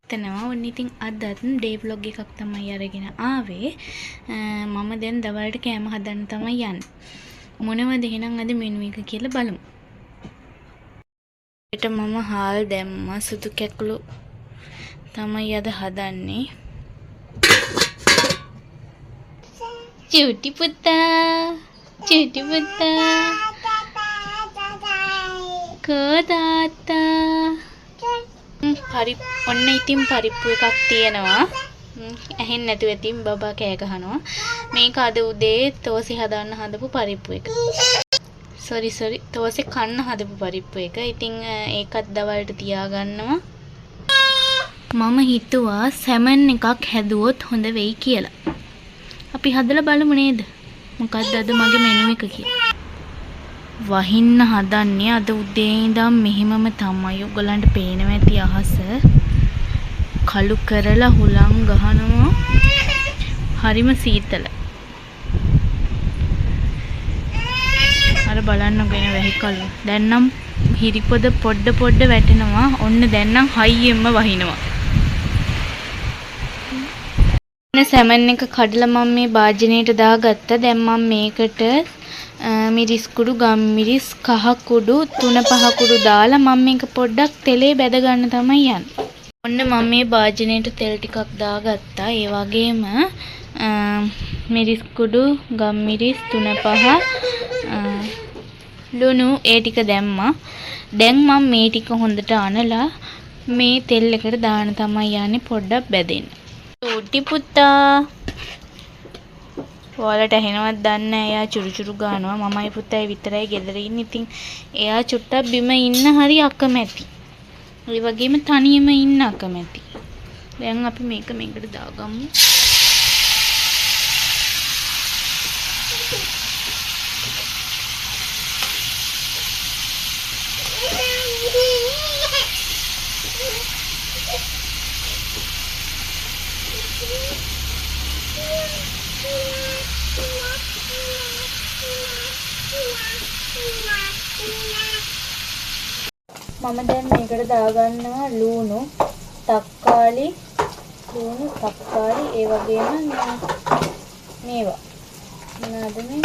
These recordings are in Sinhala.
තනවා ඔන්න ඉතින් අදත් ඩේ ව්ලොග් එකක් තමයි අරගෙන ආවේ. මම දැන් දවල්ට කෑම හදන්න තමයි යන්නේ. මොනවද එහෙනම් අද මෙනු එක කියලා බලමු. ඒකට මම හාල් දැම්මා. සුදු කැකුළු තමයි අද හදන්නේ. චූටි පුතා කෝ තාත්තා ඔන්න ඉතින් පරිප්පු එකක් තියෙනවා. ඇහෙන්නේ නැතුව ඉතින් බබා කෑ ගහනවා. මේක අද උදේ තෝසි හදන්න හදපු පරිප්පු එක. සෝරි තෝසි කන්න හදපු පරිප්පු එක. ඉතින් ඒකත් දවල්ට තියාගන්නවා. මම හිතුවා සැමන් එකක් හැදුවොත් හොඳ වෙයි කියලා. අපි හදලා බලමු නේද? මොකක්ද අද මගේ මෙනු එක කියලා. වහින්න හදන්නේ අද උදේ ඉඳන් මෙහෙමම තමයි. ඔයගලන්ට පේනවා ඇති අහස. කළු කරලා හුලං ගහනවා. හරිම සීතල. අර බලන්න ගෙන වැහි කළු. දැන් නම් හිරිපොද පොඩ වැටෙනවා. ඔන්න දැන් නම් හයියෙන්ම වහිනවා. සැමන් එක කඩලා මම මේ භාජනයට දාගත්තා. දැන් මම මේකට මිරිස් කුඩු, ගම්මිරිස්, කහ කුඩු, 3-5 කුඩු දාලා මම මේක පොඩ්ඩක් තෙලේ බැද ගන්න තමයි යන්නේ. ඔන්න මම මේ භාජනයට තෙල් ටිකක් දාගත්තා. ඒ වගේම මිරිස් කුඩු, ගම්මිරිස් 3-5 ලුණු ඒ ටික දැම්මා. දැන් මම මේ ටික හොඳට අනලා මේ තෙල් එකට දාන්න තමයි යන්නේ පොඩ්ඩක් බැදෙන්න. චූටි පුතා ඔයාලට ඇහෙනවද දන්නේ නැහැ. එයා චුරුචුරු ගන්නවා. මමයි පුතයි විතරයි ගෙදර ඉන්නේ. ඉතින් එයා චුට්ටක් බිම ඉන්න හරි අකමැති. ඒ වගේම තනියම ඉන්න අකමැති. දැන් අපි මේක මේකට දාගමු. මම දැන් මේකට දාගන්නවා ලුණු, තක්කාලි, ඒ වගේම මේවා. මොනවාද මේ?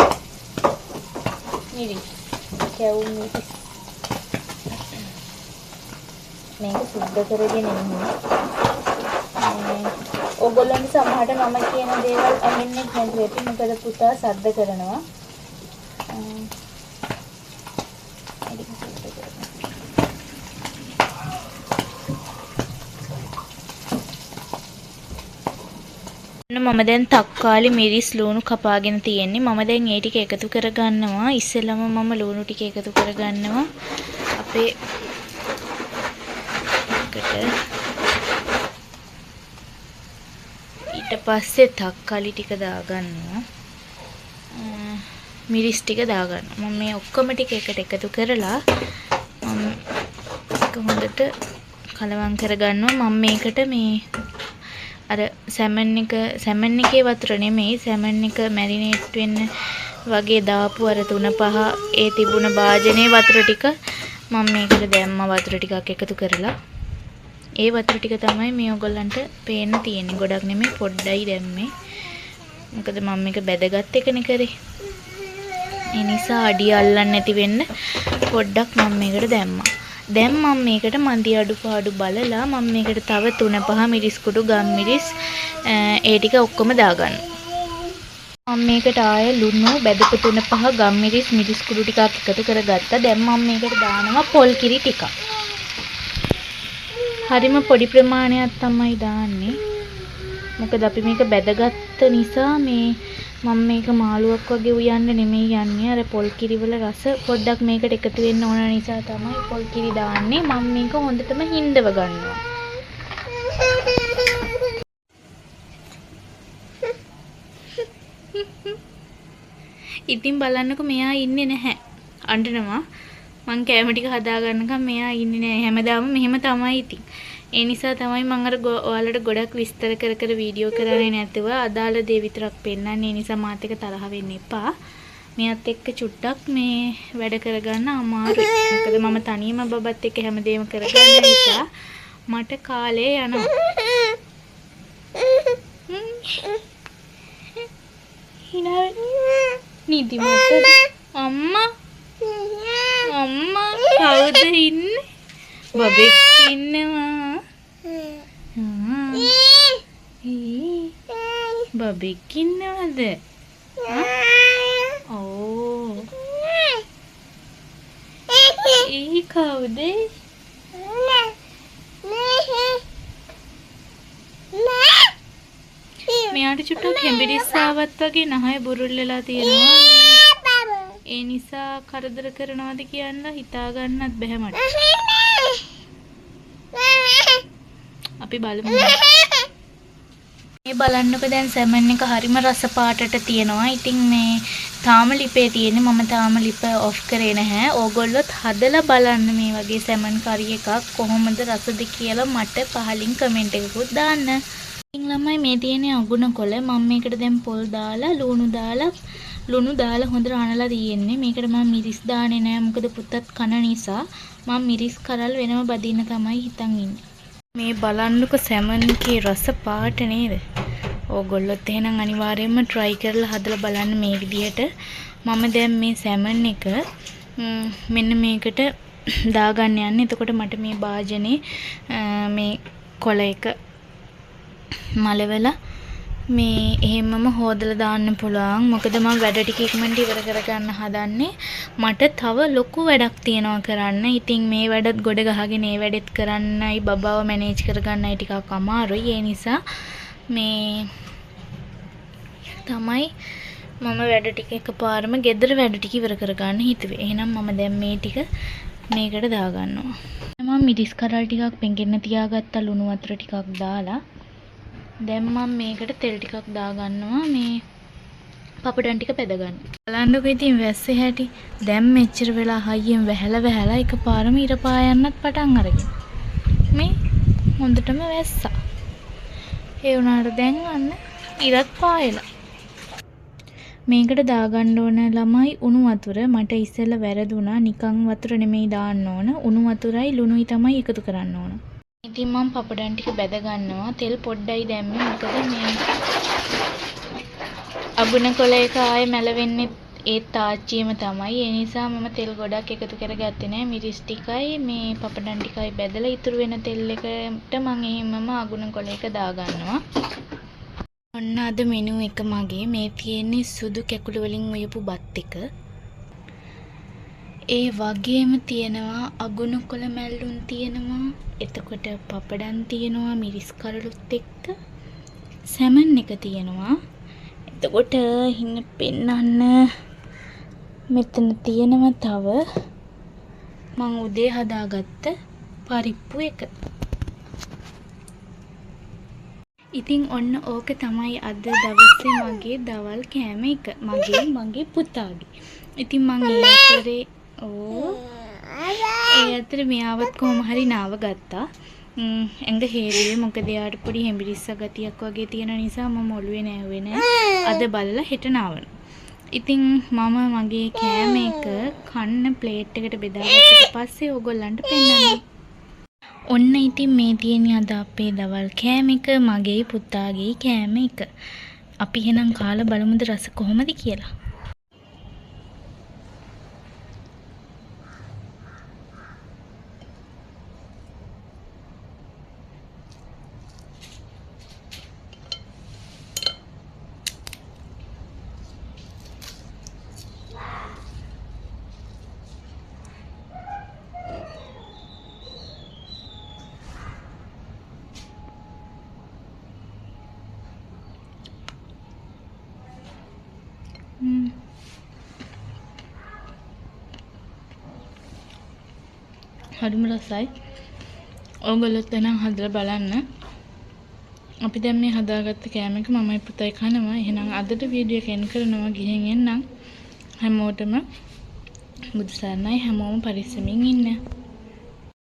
මිරිස්. කැවුම් මිරිස්. මේක සුද්ධ කරගෙන ඉන්නේ. ඔයගොල්ලන්ට සමහරට මම කියන දේවල් ඇහෙන්නේ නැතුව ඇති. මොකද පුතා සද්ද කරනවා. මම දැන් තක්කාලි, මිරිස්, ලුණු කපාගෙන තියෙන්නේ. මම දැන් ඒ ටික එකතු කරගන්නවා. ඉස්සෙල්ලම මම ලුණු ටික එකතු කරගන්නවා. අපේ එකට ඊට පස්සේ තක්කාලි ටික දාගන්නවා. මිරිස් ටික දාගන්නවා. මම මේ ඔක්කොම ටික එකට එකතු කරලා මම ඒක හොඳට කලවම් කරගන්නවා. මම මේකට මේ අර සැමන් එකේ වතුර නෙමෙයි, සැමන් එක මැරිනේට් වෙන්න වගේ දාපු අර 3-5 ඒ තිබුණ භාජනයේ වතුර ටික මම මේකට දැම්මා. වතුර ටිකක් එකතු කරලා ඒ වතුර ටික තමයි මේ ඔයගොල්ලන්ට පේන්න තියෙන්නේ. ගොඩක් නෙමෙයි, පොඩ්ඩයි දැම්මේ. මොකද මම මේක බැදගත් එකනේ කරේ. ඒ නිසා අඩිය අල්ලන්නේ නැති වෙන්න පොඩ්ඩක් මම මේකට දැම්මා. දැන් මම මේකට මන්දි අඩුපාඩු බලලා මම මේකට තව 3-5 මිරිස් කුඩු, ගම්මිරිස් ඒ ටික ඔක්කොම දාගන්නවා. මම මේකට ආය ලුණු බෙදපු 3-5 ගම්මිරිස්, මිරිස් කුඩු ටිකක් එකතු කරගත්තා. දැන් මම මේකට දානවා පොල් කිරි ටිකක්. හරිම පොඩි ප්‍රමාණයක් තමයි දාන්නේ. මොකද අපි මේක බෙදගත්ත නිසා මම මේක මාළුවක් වගේ උයන්න නෙමෙයි යන්නේ. අර පොල් කිරි වල රස පොඩ්ඩක් මේකට එකතු වෙන්න ඕන නිසා තමයි පොල් කිරි දාන්නේ. මම මේක හොඳටම හිඳව ගන්නවා. ඉතින් බලන්නකො මෙයා ඉන්නේ නැහැ. අඬනවා. මං කැම ටික හදාගන්නකම් මෙයා ඉන්නේ නැහැ. හැමදාම මෙහෙම තමයි ඉතින්. ඒ නිසා තමයි මම අර ඔයාලට ගොඩක් විස්තර කර වීඩියෝ කරන්නේ නැතුව අදාළ දේ විතරක් පෙන්නන්නේ. ඒ නිසා මාත් එක්ක තරහ වෙන්න එපා. මෙයත් එක්ක චුට්ටක් මේ වැඩ කරගන්න අමාරුයි. මොකද මම තනියම බබත් එක්ක හැමදේම කරගන්න නිසා මට කාලේ යනවා. hina nidi mata amma kawuda inne babek innewa babek innewada oh ee kawuda මෙයාට චුට්ටක් හෙම්බිරිස්සාවත් වගේ නහය බුරුල් වෙලා තියෙනවා. ඒ නිසා කරදර කරනවාද කියන්න හිතා ගන්නත් බැහැ මට. අපි බලමු. මේ බලන්නකෝ දැන් සැමන් එක හරිම රස පාටට තියෙනවා. ඉතින් මේ තාම ලිපේ තියෙන්නේ මම තාම ලිප ඔෆ් කරේ නැහැ. ඕගොල්ලොත් හදලා බලන්න මේ වගේ සැමන් කරි එකක් කොහොමද රසද කියලා මට පහලින් කමෙන්ට් එකකුත් දාන්න. ඉතින් ළමයි මේ තියෙන්නේ අගුණ කොළ. මම මේකට දැන් පොල් දාලා ලුණු දාලා හොඳට අනලා තියෙන්නේ. මේකට මම මිරිස් දාන්නේ නැහැ. මොකද පුතත් කන නිසා මම මිරිස් කරල් වෙනම බදින්න තමයි හිතන් ඉන්නේ. මේ බලන්නකො සැමන් කේ රස පාට නේද? ඕගොල්ලොත් එහෙනම් අනිවාර්යයෙන්ම try කරලා හදලා බලන්න මේ විදිහට. මම දැන් මේ සැමන් එක මෙන්න මේකට දාගන්න යන්නේ. එතකොට මට මේ භාජනේ මේ කොළ එක මලවලා මේ එහෙමම හොදලා දාන්න පුළුවන්. මොකද මම වැඩ ටික ඉක්මනට ඉවර කරගන්න හදන්නේ. මට තව ලොකු වැඩක් තියෙනවා කරන්න. ඉතින් මේ වැඩත් ගොඩ ගහගෙන ඒ වැඩෙත් කරන්නයි බබාව මැනේජ් කරගන්නයි ටිකක් අමාරුයි. ඒ නිසා මේ තමයි මම වැඩ ටික එකපාරම ගෙදර වැඩ ටික ඉවර කරගන්න හිතුවේ. එහෙනම් මම දැන් මේ ටික මේකට දාගන්නවා. මම මිරිස් කරල් ටිකක් පෙඟෙන්න තියාගත්තා ලුණු වතුර ටිකක් දාලා. දැන් මම මේකට තෙල් ටිකක් දාගන්නවා. මේ පපඩම් ටික පැද ගන්න. බලන්නකෝ ඉතින් වැස්සේ හැටි. දැන් මෙච්චර වෙලා හයියෙන් වැහැලා එකපාරම ඉර පායන්නත් පටන් අරගෙන. මේ හොඳටම වැස්සා. ඒ වුණාට දැන් අන්න ඉරත් පායලා. මේකට දාගන්න ඕන ළමයි උණු වතුර. මට ඉස්සෙල්ලා වැරදුනා. නිකන් වතුර නෙමෙයි දාන්න ඕන. උණු වතුරයි ලුණුයි තමයි එකතු කරන්න ඕන. ඉතින් මම පපඩම් ටික බැද ගන්නවා. තෙල් පොඩ්ඩයි දැම්මේ. මොකද මේ අගුණ කොළ එක ආයේ මැලවෙන්නේ ඒ තාච්චියම තමයි. ඒ නිසා මම තෙල් ගොඩක් එකතු කරගත්තේ නැහැ. මිරිස් ටිකයි මේ පපඩම් ටිකයි බැදලා ඉතුරු වෙන තෙල් එකට මම එහෙමම අගුණ කොළ එක දා ගන්නවා. ඔන්න අද මෙනු එක මගේ. මේ තියෙන්නේ සුදු කැකුළු වලින් උයපු බත් එක. ඒ වගේම තියෙනවා අගුණ කොළ මැල්ලුම් තියෙනවා. එතකොට පපඩම් තියෙනවා මිරිස් කරලුත් එක්ක. සැමන් එක තියෙනවා. එතකොට හින්න පෙන්නන්න මෙතන තියෙනවා තව මම උදේ හදාගත්ත පරිප්පු එක. ඉතින් ඔන්න ඕක තමයි අද දවසේ මගේ දවල් කෑම එක. මගේ පුතාගේ. ඉතින් මම ඒ අතර මෙයාවත් කොහොම හරි නාව ගත්තා. ඇඟ හේරුවේ මොකද එයාට පොඩි හෙම්බිරිස්ස ගතියක් වගේ තියෙන නිසා මම ඔළුවේ නෑවුවේ නෑ. අද බලලා හෙට නාවන. ඉතින් මම මගේ කෑම එක කන්න ප්ලේට් එකට බෙදාගත්තට පස්සේ ඕගොල්ලන්ට පෙන්නන්න. ඔන්න ඉතින් මේ තියෙන්නේ අද අපේ දවල් කෑම එක මගේ පුතාගේ කෑම එක. අපි එහෙනම් කාලා බලමුද රස කොහොමද කියලා. හරිම රසයි. ඕගොල්ලොත් එහෙනම් හදලා බලන්න. අපි දැන් මේ හදාගත්ත කෑම එක මමයි පුතයි කනවා. එහෙනම් අදට වීඩියෝ එක එන් කරනවා. ගිහින් එන්නම්. හැමෝටම බුදු සරණයි. හැමෝම පරිස්සමින් ඉන්න.